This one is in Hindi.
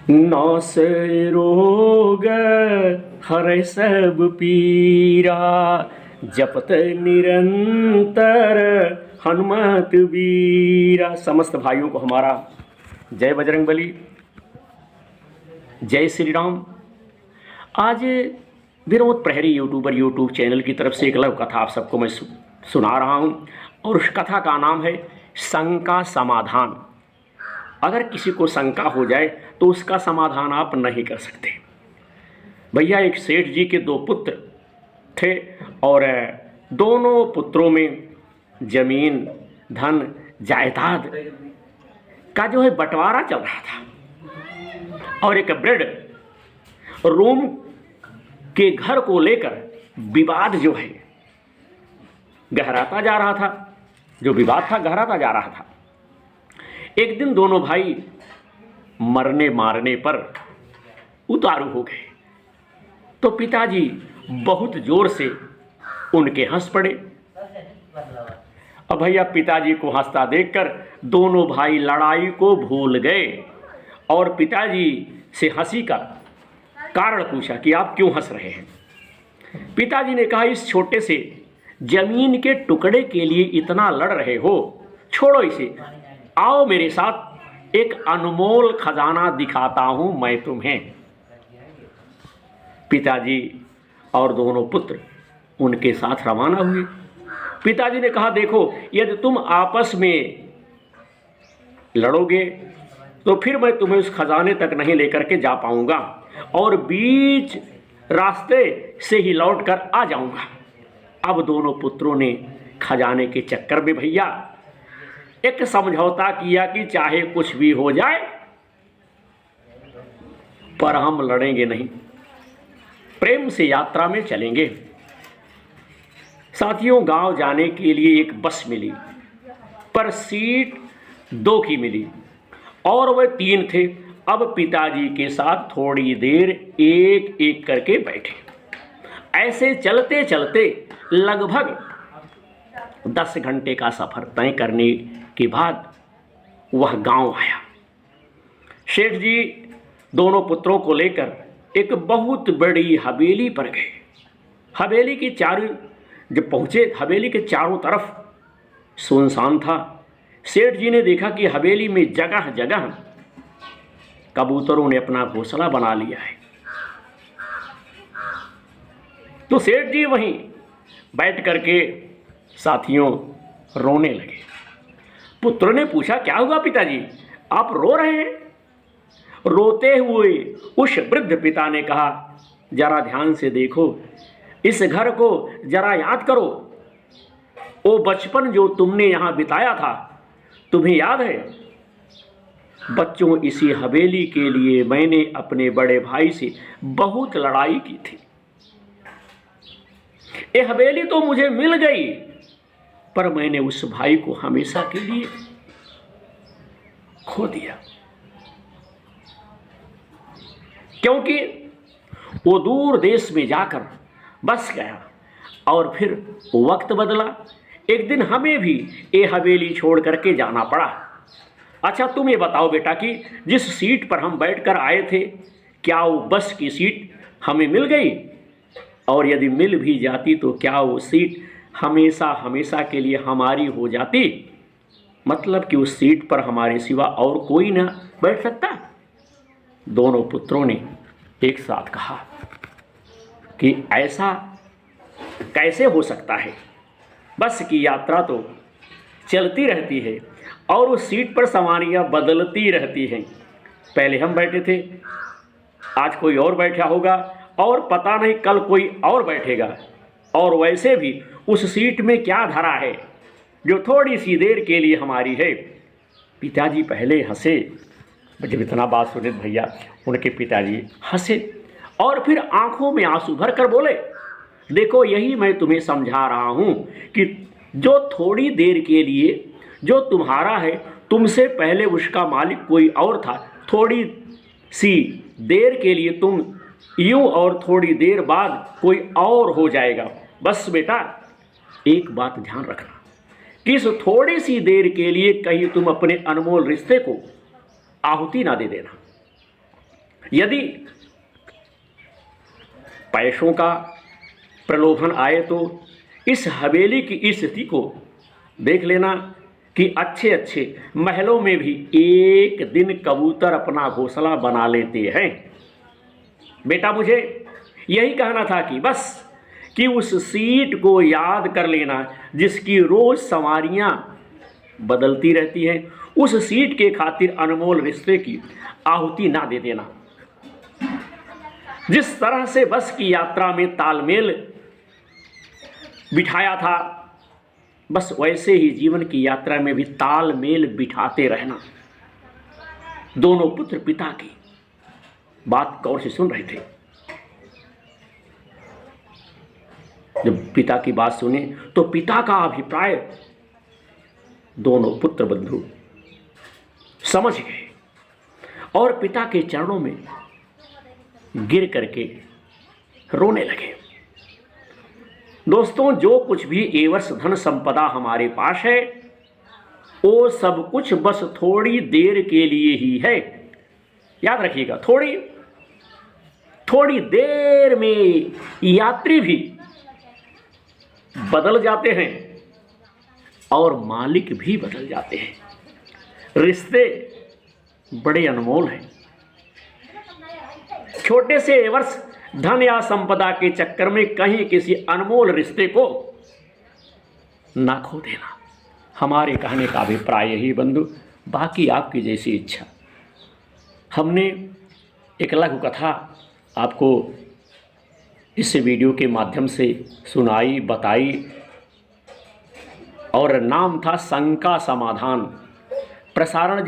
नास रोग हरै सब पीरा, जपत निरंतर हनुमत वीरा। समस्त भाइयों को हमारा जय बजरंगबली, जय श्री राम। आज विनोद प्रहरी यूट्यूब चैनल की तरफ से एक लघु कथा आप सबको मैं सुना रहा हूँ, और उस कथा का नाम है शंका समाधान। अगर किसी को शंका हो जाए तो उसका समाधान आप नहीं कर सकते। भैया, एक सेठ जी के दो पुत्र थे, और दोनों पुत्रों में जमीन, धन, जायदाद का जो है बंटवारा चल रहा था, और एक ब्रेड रूम के घर को लेकर विवाद जो है गहराता जा रहा था। जो विवाद था गहराता जा रहा था। एक दिन दोनों भाई मरने मारने पर उतारू हो गए, तो पिताजी बहुत जोर से उनके हंस पड़े। अब भैया, पिताजी को हंसता देखकर दोनों भाई लड़ाई को भूल गए, और पिताजी से हंसी का कारण पूछा कि आप क्यों हंस रहे हैं। पिताजी ने कहा, इस छोटे से जमीन के टुकड़े के लिए इतना लड़ रहे हो, छोड़ो इसे, आओ मेरे साथ, एक अनमोल खजाना दिखाता हूं मैं तुम्हें। पिताजी और दोनों पुत्र उनके साथ रवाना हुए। पिताजी ने कहा, देखो, यदि तुम आपस में लड़ोगे तो फिर मैं तुम्हें उस खजाने तक नहीं लेकर के जा पाऊंगा, और बीच रास्ते से ही लौट कर आ जाऊंगा। अब दोनों पुत्रों ने खजाने के चक्कर में भैया एक समझौता किया कि चाहे कुछ भी हो जाए पर हम लड़ेंगे नहीं, प्रेम से यात्रा में चलेंगे। साथियों, गांव जाने के लिए एक बस मिली, पर सीट 2 की मिली, और वह 3 थे। अब पिताजी के साथ थोड़ी देर एक एक करके बैठे। ऐसे चलते चलते लगभग 10 घंटे का सफर तय करने के बाद वह गांव आया। सेठ जी दोनों पुत्रों को लेकर एक बहुत बड़ी हवेली पर गए। हवेली के चारों जब पहुंचे, हवेली के चारों तरफ सुनसान था। सेठ जी ने देखा कि हवेली में जगह जगह कबूतरों ने अपना घोंसला बना लिया है। तो सेठ जी वहीं बैठ करके साथियों रोने लगे। पुत्र ने पूछा, क्या हुआ पिताजी, आप रो रहे हैं? रोते हुए उस वृद्ध पिता ने कहा, जरा ध्यान से देखो, इस घर को जरा याद करो। वो बचपन जो तुमने यहां बिताया था, तुम्हें याद है? बच्चों, इसी हवेली के लिए मैंने अपने बड़े भाई से बहुत लड़ाई की थी। ये हवेली तो मुझे मिल गई, पर मैंने उस भाई को हमेशा के लिए खो दिया, क्योंकि वो दूर देश में जाकर बस गया, और फिर वक्त बदला। एक दिन हमें भी ये हवेली छोड़ करके जाना पड़ा। अच्छा, तुम ये बताओ बेटा कि जिस सीट पर हम बैठकर आए थे, क्या वो बस की सीट हमें मिल गई? और यदि मिल भी जाती तो क्या वो सीट हमेशा हमेशा के लिए हमारी हो जाती? मतलब कि उस सीट पर हमारे सिवा और कोई ना बैठ सकता? दोनों पुत्रों ने एक साथ कहा कि ऐसा कैसे हो सकता है? बस की यात्रा तो चलती रहती है, और उस सीट पर सवारियां बदलती रहती हैं। पहले हम बैठे थे, आज कोई और बैठा होगा, और पता नहीं कल कोई और बैठेगा। और वैसे भी उस सीट में क्या धरा है जो थोड़ी सी देर के लिए हमारी है? पिताजी पहले हंसे। जब इतना बात सुने भैया, उनके पिताजी हंसे, और फिर आंखों में आंसू भर कर बोले, देखो, यही मैं तुम्हें समझा रहा हूं कि जो थोड़ी देर के लिए जो तुम्हारा है, तुमसे पहले उसका मालिक कोई और था। थोड़ी सी देर के लिए तुम यूं, और थोड़ी देर बाद कोई और हो जाएगा। बस बेटा, एक बात ध्यान रखना कि इस थोड़ी सी देर के लिए कहीं तुम अपने अनमोल रिश्ते को आहुति ना दे देना। यदि पैसों का प्रलोभन आए तो इस हवेली की स्थिति को देख लेना कि अच्छे अच्छे महलों में भी एक दिन कबूतर अपना घोंसला बना लेते हैं। बेटा मुझे यही कहना था कि बस कि उस सीट को याद कर लेना जिसकी रोज सवारियां बदलती रहती हैं, उस सीट के खातिर अनमोल रिश्ते की आहुति ना दे देना। जिस तरह से बस की यात्रा में तालमेल बिठाया था, बस वैसे ही जीवन की यात्रा में भी तालमेल बिठाते रहना। दोनों पुत्र पिता की बात गौर से सुन रहे थे। जब पिता की बात सुने तो पिता का अभिप्राय दोनों पुत्र बंधु समझ गए और पिता के चरणों में गिर करके रोने लगे। दोस्तों, जो कुछ भी एवं धन संपदा हमारे पास है वो सब कुछ बस थोड़ी देर के लिए ही है। याद रखिएगा, थोड़ी देर में यात्री भी बदल जाते हैं और मालिक भी बदल जाते हैं। रिश्ते बड़े अनमोल हैं। छोटे से एवं धन या संपदा के चक्कर में कहीं किसी अनमोल रिश्ते को ना खो देना। हमारे कहने का अभिप्राय यही बंधु, बाकी आपकी जैसी इच्छा। हमने एक लघु कथा आपको इस वीडियो के माध्यम से सुनाई, बताई और नाम था शंका समाधान। प्रसारण